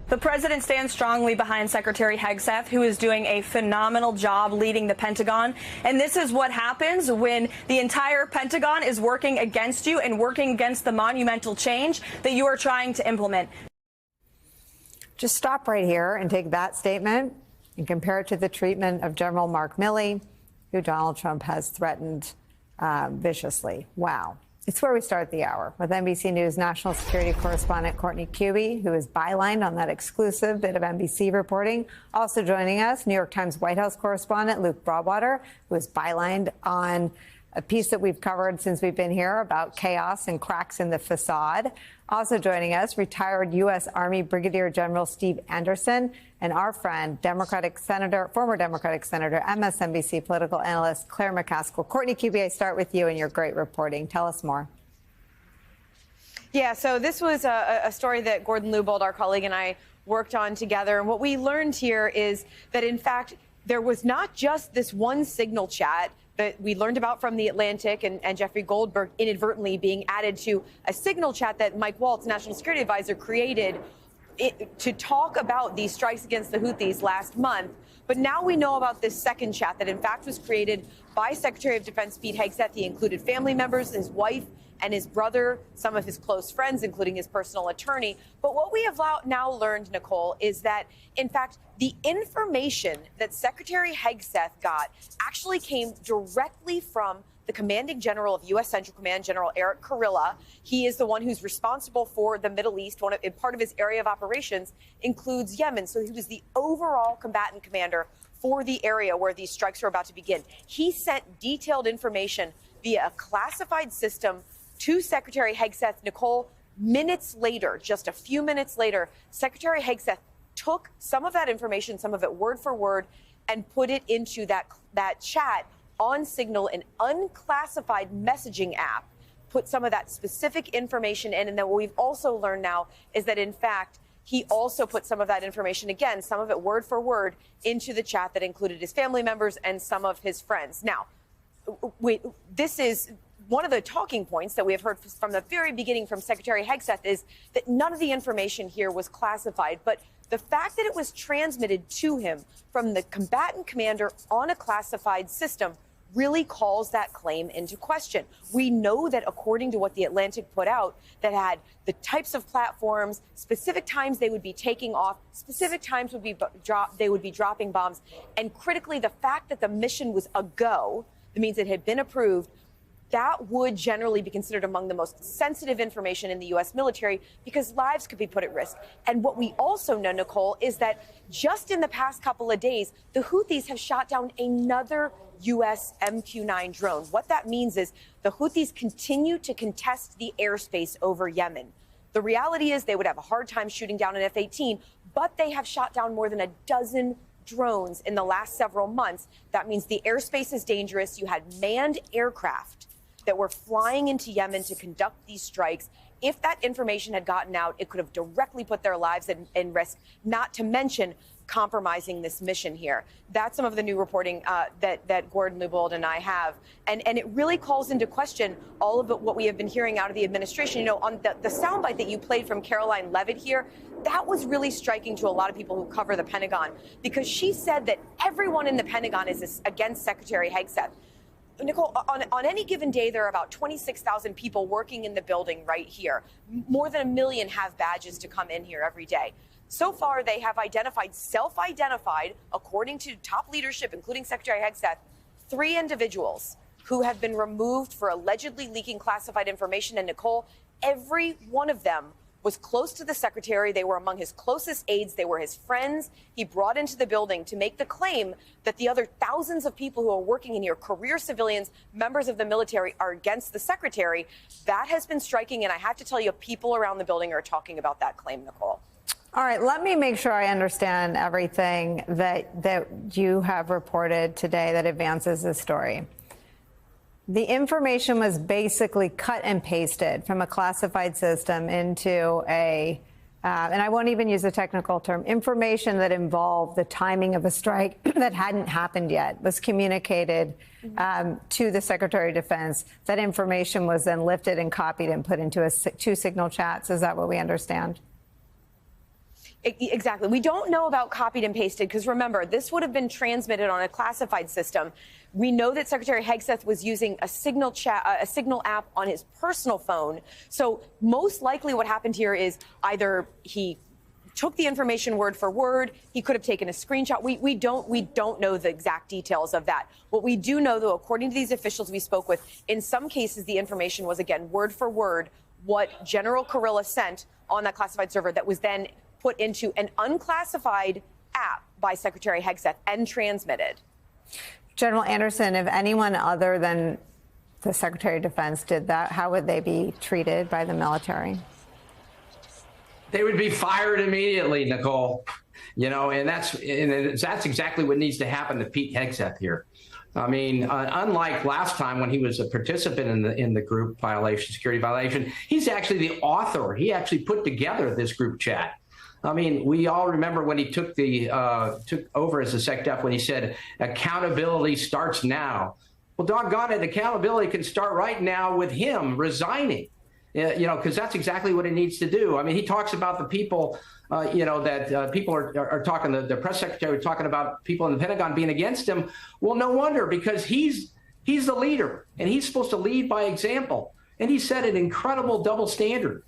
The president stands strongly behind Secretary Hegseth, who is doing a phenomenal job leading the Pentagon. And this is what happens when the entire Pentagon is working against you and working against the monumental change that you are trying to implement. Just stop right here and take that statement and compare it to the treatment of General Mark Milley, who Donald Trump has threatened viciously. Wow. It's where we start the hour with NBC News national security correspondent Courtney Kube, who is bylined on that exclusive bit of NBC reporting. Also joining us, New York Times White House correspondent Luke Broadwater, who is bylined on a piece that we've covered since we've been here about chaos and cracks in the facade. Also joining us, retired U.S. Army Brigadier General Steve Anderson, and our friend, former Democratic Senator, MSNBC political analyst Claire McCaskill. Courtney Kube, I start with you and your great reporting. Tell us more. Yeah, so this was a story that Gordon Lubold, our colleague, and I worked on together. And what we learned here is that, in fact, there was not just this one signal chat that we learned about from The Atlantic and Jeffrey Goldberg inadvertently being added to a signal chat that Mike Waltz, National Security Advisor, created to talk about these strikes against the Houthis last month. But now we know about this second chat that, in fact, was created by Secretary of Defense Pete Hegseth. He included family members, his wife and his brother, some of his close friends, including his personal attorney. But what we have now learned, Nicole, is that, in fact, the information that Secretary Hegseth got actually came directly from the commanding general of U.S. Central Command, General Eric Kurilla. He is the one who's responsible for the Middle East. Part of his area of operations includes Yemen. So he was the overall combatant commander for the area where these strikes were about to begin. He sent detailed information via a classified system to Secretary Hegseth. Nicole, minutes later, just a few minutes later, Secretary Hegseth took some of that information, some of it word for word, and put it into that chat on Signal, an unclassified messaging app, put some of that specific information in. And then what we've also learned now is that, in fact, he also put some of that information, again, some of it word for word, into the chat that included his family members and some of his friends. Now, this is one of the talking points that we have heard from the very beginning from Secretary Hegseth is that none of the information here was classified. But the fact that it was transmitted to him from the combatant commander on a classified system really calls that claim into question. We know that, according to what The Atlantic put out, that had the types of platforms, specific times they would be taking off, specific times they would be dropping bombs, and critically, the fact that the mission was a go, that means it had been approved, that would generally be considered among the most sensitive information in the U.S. military because lives could be put at risk. And what we also know, Nicole, is that just in the past couple of days, the Houthis have shot down another U.S. MQ-9 drone. What that means is the Houthis continue to contest the airspace over Yemen. The reality is they would have a hard time shooting down an F-18, but they have shot down more than a dozen drones in the last several months. That means the airspace is dangerous. You had manned aircraft that were flying into Yemen to conduct these strikes. If that information had gotten out, it could have directly put their lives in risk, not to mention compromising this mission here. That's some of the new reporting that Gordon Lubold and I have. And it really calls into question all of what we have been hearing out of the administration. You know, on the soundbite that you played from Caroline Leavitt here, that was really striking to a lot of people who cover the Pentagon, because she said that everyone in the Pentagon is against Secretary Hegseth. Nicole, on any given day, there are about 26,000 people working in the building right here. More than 1 million have badges to come in here every day. So far, they have self-identified, according to top leadership, including Secretary Hegseth, 3 individuals who have been removed for allegedly leaking classified information. And Nicole, every one of them was close to the secretary. They were among his closest aides. They were his friends. He brought into the building to make the claim that the other thousands of people who are working in here, career civilians, members of the military, are against the secretary. That has been striking. And I have to tell you, people around the building are talking about that claim, Nicole. All right, let me make sure I understand everything that you have reported today that advances this story. The information was basically cut and pasted from a classified system into and I won't even use a technical term, information that involved the timing of a strike that hadn't happened yet was communicated to the Secretary of Defense. That information was then lifted and copied and put into 2 signal chats. Is that what we understand? Exactly. We don't know about copied and pasted because remember, this would have been transmitted on a classified system. We know that Secretary Hegseth was using a Signal app on his personal phone. So most likely what happened here is either he took the information word for word. He could have taken a screenshot. We don't know the exact details of that. What we do know, though, according to these officials we spoke with, in some cases the information was, again, word for word what General Kurilla sent on that classified server that was then put into an unclassified app by Secretary Hegseth and transmitted. General Anderson, if anyone other than the Secretary of Defense did that, how would they be treated by the military? They would be fired immediately, Nicole. You know, and that's exactly what needs to happen to Pete Hegseth here. I mean, unlike last time when he was a participant in the group violation, security violation, he's actually the author. He actually put together this group chat. I mean, we all remember when he took over as a SecDef when he said accountability starts now. Well, doggone it, accountability can start right now with him resigning. You know, because that's exactly what it needs to do. I mean, he talks about the people, you know, that people are talking, the press secretary talking about people in the Pentagon being against him. Well, no wonder, because he's the leader and he's supposed to lead by example. And he set an incredible double standard.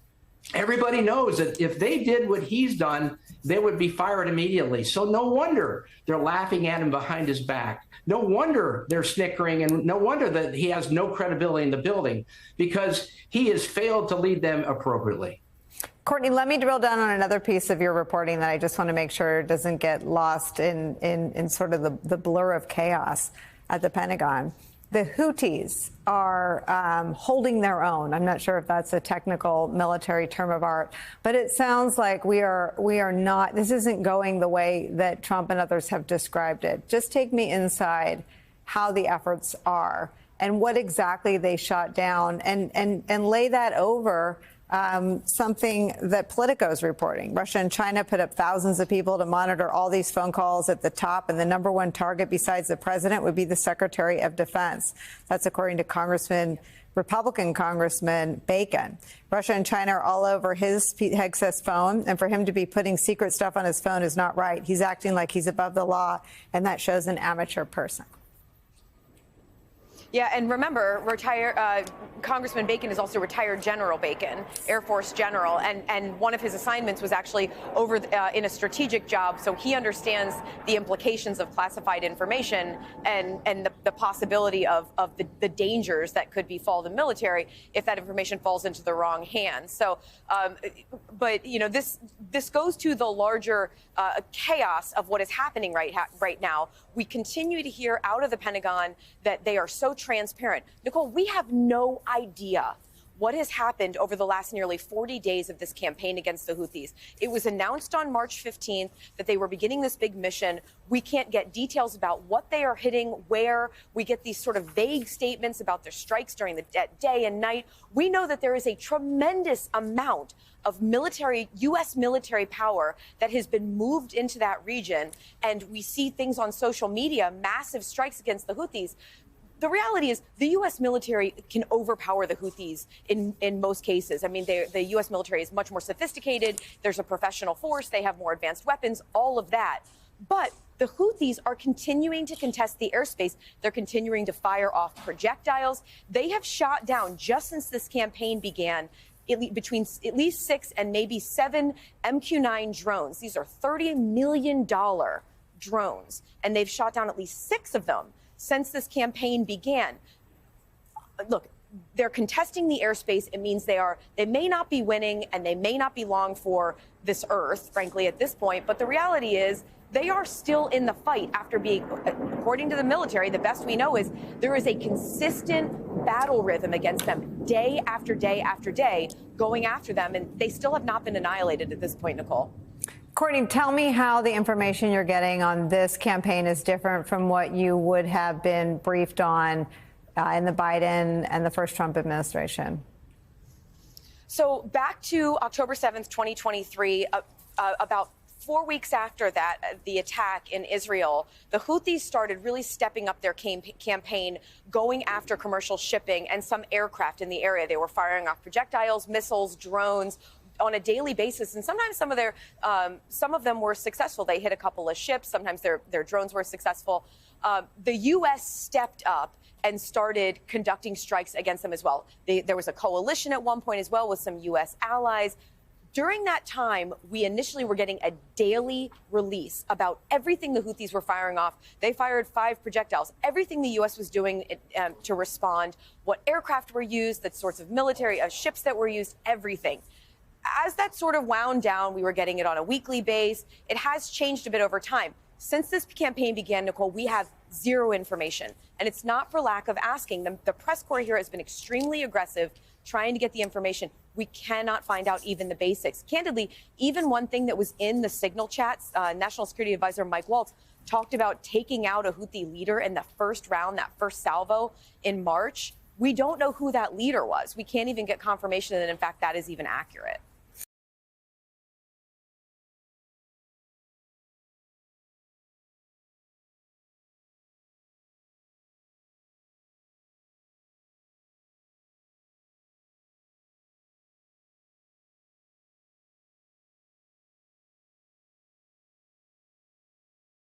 Everybody knows that if they did what he's done, they would be fired immediately. So no wonder they're laughing at him behind his back. No wonder they're snickering, and no wonder that he has no credibility in the building, because he has failed to lead them appropriately. Courtney, let me drill down on another piece of your reporting that I just want to make sure doesn't get lost in sort of the blur of chaos at the Pentagon. The Houthis are holding their own. I'm not sure if that's a technical military term of art, but it sounds like we are not, this isn't going the way that Trump and others have described it. Just take me inside how the efforts are and what exactly they shot down, and lay that over something that Politico is reporting. Russia and China put up thousands of people to monitor all these phone calls at the top, and the number one target besides the president would be the Secretary of Defense. That's according to Republican Congressman Bacon. Russia and China are all over Pete Hegseth's phone, and for him to be putting secret stuff on his phone is not right. He's acting like he's above the law, and that shows an amateur person. Yeah, and remember, Congressman Bacon is also retired General Bacon, Air Force General, and one of his assignments was actually over in a strategic job, so he understands the implications of classified information and the possibility of the dangers that could befall the military if that information falls into the wrong hands. So, but you know, this goes to the larger chaos of what is happening right now. We continue to hear out of the Pentagon that they are so transparent. Nicole, we have no idea what has happened over the last nearly 40 days of this campaign against the Houthis. It was announced on March 15th that they were beginning this big mission. We can't get details about what they are hitting, where. We get these sort of vague statements about their strikes during the day and night. We know that there is a tremendous amount of U.S. military power that has been moved into that region. And we see things on social media, massive strikes against the Houthis. The reality is the U.S. military can overpower the Houthis in most cases. I mean, the U.S. military is much more sophisticated. There's a professional force. They have more advanced weapons, all of that. But the Houthis are continuing to contest the airspace. They're continuing to fire off projectiles. They have shot down, just since this campaign began, between at least 6 and maybe 7 MQ-9 drones. These are $30 million drones, and they've shot down at least 6 of them since this campaign began. Look, they're contesting the airspace. It means they may not be winning, and they may not be long for this earth, frankly, at this point. But the reality is they are still in the fight after being, according to the military, the best we know is there is a consistent battle rhythm against them day after day after day, going after them. And they still have not been annihilated at this point, Nicole. Courtney, tell me how the information you're getting on this campaign is different from what you would have been briefed on in the Biden and the first Trump administration. So back to October 7th, 2023, about 4 weeks after that, the attack in Israel, the Houthis started really stepping up their campaign, going after commercial shipping and some aircraft in the area. They were firing off projectiles, missiles, drones, on a daily basis, and sometimes some of them were successful. They hit a couple of ships. Sometimes their drones were successful. The U.S. stepped up and started conducting strikes against them as well. There was a coalition at one point as well with some U.S. allies. During that time, we initially were getting a daily release about everything the Houthis were firing off. They fired 5 projectiles, everything the U.S. was doing to respond, what aircraft were used, the sorts of military ships that were used, everything. As that sort of wound down, we were getting it on a weekly basis. It has changed a bit over time. Since this campaign began, Nicole, we have zero information. And it's not for lack of asking. The press corps here has been extremely aggressive trying to get the information. We cannot find out even the basics. Candidly, even one thing that was in the signal chats, National Security Advisor Mike Waltz talked about taking out a Houthi leader in the first round, that first salvo in March. We don't know who that leader was. We can't even get confirmation that, in fact, that is even accurate.